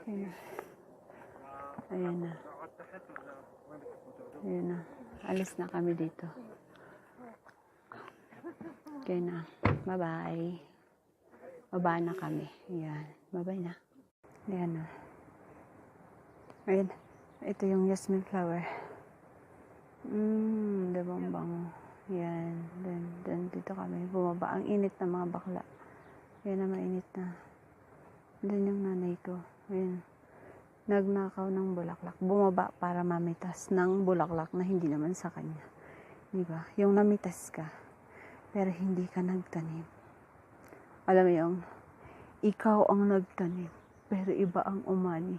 Ayan na. Ayan na. Ayan na. Alis na kami dito. Okay na. Bye-bye. Baba na kami. Ayan. Bye-bye na. Ayan na. Ayan. Ito yung jasmine flower. Diba ang bango. Ayan. Then dito kami. Bumaba. Ang init na mga bakla. Ayan na, mainit na. Then yung nanay ko. Ayan. Nagnakaw ng bulaklak. Bumaba para mamitas ng bulaklak na hindi naman sa kanya. Diba? Yung namitas ka. Pero hindi ka nagtanim. Alam mo yung, ikaw ang nagtanim. Pero iba ang umani.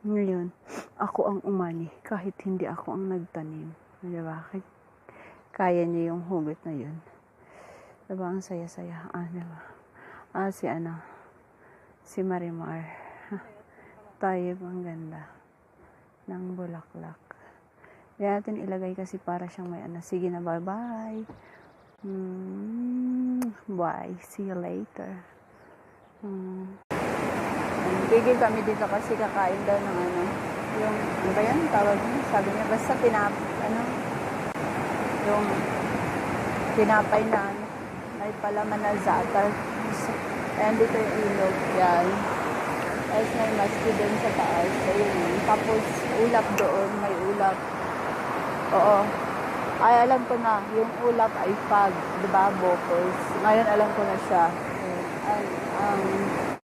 Ngayon, ako ang umani. Kahit hindi ako ang nagtanim. Diba? Kaya niya yung hugot na yun. Diba? Ang saya-saya. Diba? Si Marimar. Tayo ang ganda ng bulaklak. Kaya natin ilagay kasi para siyang may Sige na, bye-bye. Bye. See you later. Bigil kami dito kasi kakain daw ng yung, ano ba yan? Tawag niya. Sabi niya, basta yung tinapay na may palaman na za'atar. Ayan dito yung ilog. Yan. Tapos may maski doon sa taas. Ayun. Tapos ulap doon. May ulap. Oo. Ay, alam ko na. Yung ulap ay fog. Diba? Bopos. Ngayon alam ko na siya. Ang